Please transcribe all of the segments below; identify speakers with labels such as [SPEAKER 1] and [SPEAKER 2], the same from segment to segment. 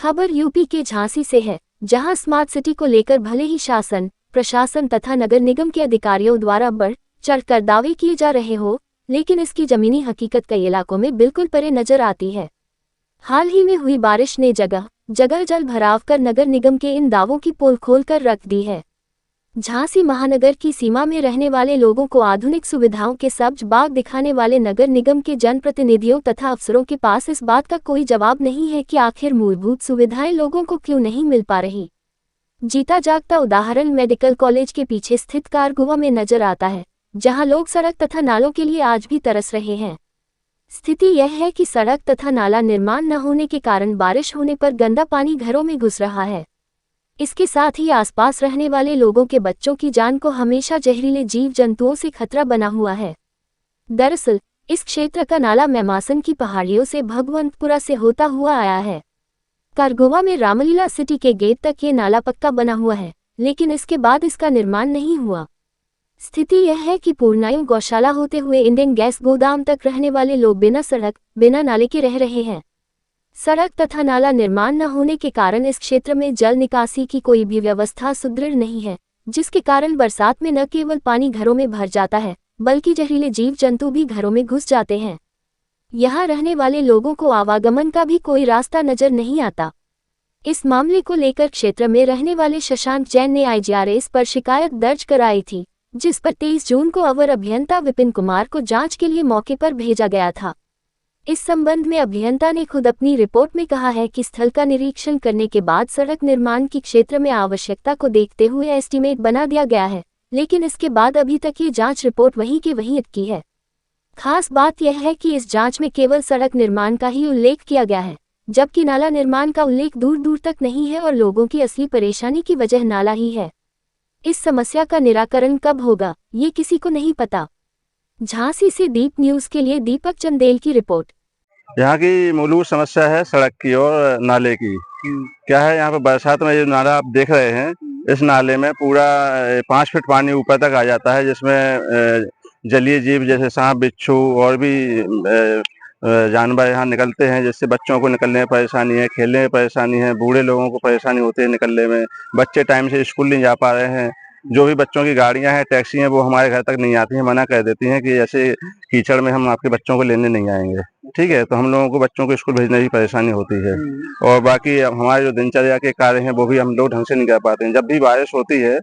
[SPEAKER 1] खबर यूपी के झांसी से है, जहां स्मार्ट सिटी को लेकर भले ही शासन, प्रशासन तथा नगर निगम के अधिकारियों द्वारा बढ़ चढ़कर दावे किए जा रहे हो, लेकिन इसकी जमीनी हकीकत कई इलाकों में बिल्कुल परे नजर आती है। हाल ही में हुई बारिश ने जगह जगह जल भराव कर नगर निगम के इन दावों की पोल खोल कर रख दी है। झांसी महानगर की सीमा में रहने वाले लोगों को आधुनिक सुविधाओं के सब्ज बाग दिखाने वाले नगर निगम के जनप्रतिनिधियों तथा अफसरों के पास इस बात का कोई जवाब नहीं है कि आखिर मूलभूत सुविधाएं लोगों को क्यों नहीं मिल पा रही। जीता जागता उदाहरण मेडिकल कॉलेज के पीछे स्थित कारगुवा में नजर आता है, जहां लोग सड़क तथा नालों के लिए आज भी तरस रहे हैं। स्थिति यह है कि सड़क तथा नाला निर्माण न होने के कारण बारिश होने पर गंदा पानी घरों में घुस रहा है। इसके साथ ही आसपास रहने वाले लोगों के बच्चों की जान को हमेशा जहरीले जीव जंतुओं से खतरा बना हुआ है। दरअसल इस क्षेत्र का नाला मैमासन की पहाड़ियों से भगवंतपुरा से होता हुआ आया है। कारगुवा में रामलीला सिटी के गेट तक ये नाला पक्का बना हुआ है, लेकिन इसके बाद इसका निर्माण नहीं हुआ। स्थिति यह है कि पूर्णायु गौशाला होते हुए इंडियन गैस गोदाम तक रहने वाले लोग बिना सड़क बिना नाले के रह रहे हैं। सड़क तथा नाला निर्माण न होने के कारण इस क्षेत्र में जल निकासी की कोई भी व्यवस्था सुदृढ़ नहीं है, जिसके कारण बरसात में न केवल पानी घरों में भर जाता है, बल्कि जहरीले जीव जंतु भी घरों में घुस जाते हैं। यहाँ रहने वाले लोगों को आवागमन का भी कोई रास्ता नजर नहीं आता। इस मामले को लेकर क्षेत्र में रहने वाले शशांक जैन ने IGRS पर शिकायत दर्ज कराई थी, जिस पर 23 जून को अवर अभियंता विपिन कुमार को जांच के लिए मौके पर भेजा गया था। इस संबंध में अभियंता ने खुद अपनी रिपोर्ट में कहा है कि स्थल का निरीक्षण करने के बाद सड़क निर्माण की क्षेत्र में आवश्यकता को देखते हुए एस्टीमेट बना दिया गया है, लेकिन इसके बाद अभी तक ये जांच रिपोर्ट वहीं के वहीं अटकी है। खास बात यह है कि इस जांच में केवल सड़क निर्माण का ही उल्लेख किया गया है, जबकि नाला निर्माण का उल्लेख दूर दूर तक नहीं है और लोगों की असली परेशानी की वजह नाला ही है। इस समस्या का निराकरण कब होगा, ये किसी को नहीं पता। झांसी से दीप न्यूज के लिए दीपक चंदेल की रिपोर्ट।
[SPEAKER 2] यहाँ की मूलभूत समस्या है सड़क की और नाले की। क्या है, यहाँ पे बरसात में जो नाला आप देख रहे हैं, इस नाले में पूरा 5 फीट पानी ऊपर तक आ जाता है, जिसमें जलीय जीव जैसे सांप, बिच्छू और भी जानवर यहाँ निकलते हैं, जिससे बच्चों को निकलने में परेशानी है, खेलने में परेशानी है, बूढ़े लोगों को परेशानी होती है निकलने में। बच्चे टाइम से स्कूल नहीं जा पा रहे हैं। जो भी बच्चों की गाड़ियां हैं, टैक्सी हैं, वो हमारे घर तक नहीं आती हैं, मना कर देती हैं कि ऐसे कीचड़ में हम आपके बच्चों को लेने नहीं आएंगे। ठीक है, तो हम लोगों को बच्चों को स्कूल भेजने की परेशानी होती है। और बाकी हमारे जो दिनचर्या के कार्य हैं वो भी हम लोग ढंग से नहीं कर पाते हैं। जब भी बारिश होती है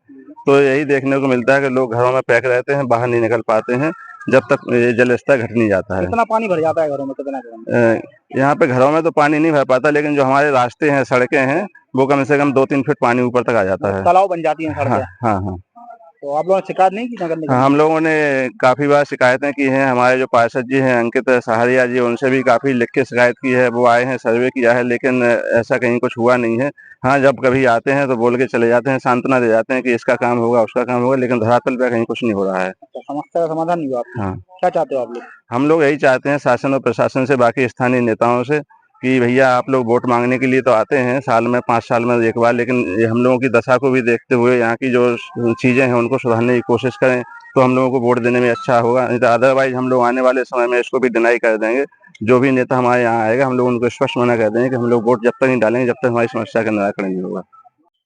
[SPEAKER 2] तो यही देखने को मिलता है कि लोग घरों में पैक रहते हैं, बाहर नहीं निकल पाते हैं जब तक ये जल स्तर घट नहीं जाता है।
[SPEAKER 3] कितना पानी भर जाता है घरों में? कितना?
[SPEAKER 2] यहाँ पे घरों में तो पानी नहीं भर पाता, लेकिन जो हमारे रास्ते हैं, सड़कें हैं, वो कम से कम 2-3 फीट पानी ऊपर तक आ जाता है।
[SPEAKER 3] तालाब बन जाती है सड़कें।
[SPEAKER 2] हाँ।
[SPEAKER 3] तो आप लोगों ने शिकायत नहीं की नगर निगम?
[SPEAKER 2] हम लोगों ने काफी बार शिकायतें की हैं। हमारे जो पार्षद जी हैं अंकित सहारिया जी, उनसे भी काफी लिख के शिकायत की है। वो आए हैं, सर्वे किया है, लेकिन ऐसा कहीं कुछ हुआ नहीं है। हाँ, जब कभी आते हैं तो बोल के चले जाते हैं, सांत्वना दे जाते हैं कि इसका काम होगा, उसका काम होगा, लेकिन धरातल पे कहीं कुछ नहीं हो रहा है।
[SPEAKER 3] तो समस्या का समाधान नहीं हुआ?
[SPEAKER 2] हाँ,
[SPEAKER 3] क्या चाहते हो आप लोग?
[SPEAKER 2] हम लोग यही चाहते हैं शासन और प्रशासन से, बाकी स्थानीय नेताओं से, कि भैया आप लोग वोट मांगने के लिए तो आते हैं साल में 5 साल में एक बार, लेकिन हम लोगों की दशा को भी देखते हुए यहाँ की जो चीजें हैं उनको सुधारने की कोशिश करें, तो हम लोगों को वोट देने में अच्छा होगा। नहीं तो अदरवाइज हम लोग आने वाले समय में इसको भी डिनाई कर देंगे। जो भी नेता हमारे यहाँ आएगा, हम लोग उनको स्पष्ट मना कर देंगे कि हम लोग वोट जब तक नहीं डालेंगे जब तक हमारी समस्या का निराकरण नहीं होगा।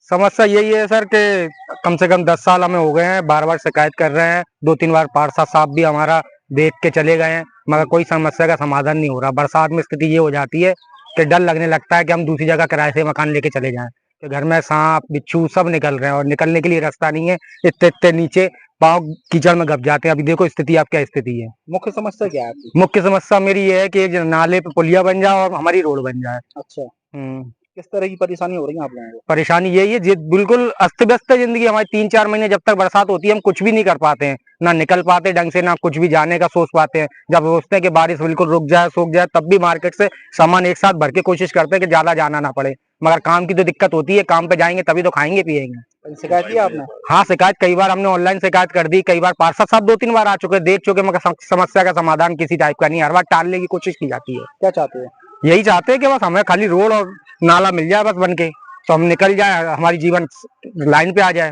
[SPEAKER 3] समस्या यही है सर कि कम से कम 10 साल हमें हो गए हैं, बार बार शिकायत कर रहे हैं। 2-3 बार पार्षद साहब भी हमारा देख के चले गए हैं, मगर कोई समस्या का समाधान नहीं हो रहा। बरसात में स्थिति ये हो जाती है कि डर लगने लगता है कि हम दूसरी जगह किराए से मकान लेके चले जाएं, कि घर में सांप बिच्छू सब निकल रहे हैं और निकलने के लिए रास्ता नहीं है। इतने नीचे पाँव कीचड़ में गप जाते हैं। अभी देखो स्थिति, आप क्या स्थिति है। मुख्य समस्या क्या है आपकी? मुख्य समस्या मेरी ये है कि एक नाले पे पुलिया बन जाए और हमारी रोड बन जाए। अच्छा। किस तरह की परेशानी हो रही है आप लोगों को? परेशानी यही है, बिल्कुल अस्त व्यस्त है जिंदगी हमारी। 3-4 महीने जब तक बरसात होती है हम कुछ भी नहीं कर पाते हैं, ना निकल पाते ढंग से, ना कुछ भी जाने का सोच पाते हैं। जब सोचते हैं कि बारिश बिल्कुल रुक जाए, सूख जाए, तब भी मार्केट से सामान एक साथ भर के कोशिश करते हैं कि ज्यादा जाना ना पड़े, मगर काम की तो दिक्कत होती है। काम पे जाएंगे तभी तो खाएंगे पिएंगे। शिकायत की आपने? हाँ, शिकायत कई बार हमने ऑनलाइन शिकायत कर दी, कई बार पार्षद साहब 2-3 बार आ चुके, देख चुके, मगर समस्या का समाधान किसी टाइप का नहीं। हर बार टालने की कोशिश की जाती है। क्या चाहते हैं? यही चाहते हैं कि बस हमें खाली रोड और नाला मिल जाए बस बन के, तो हम निकल जाए, हमारी जीवन लाइन पे आ जाए।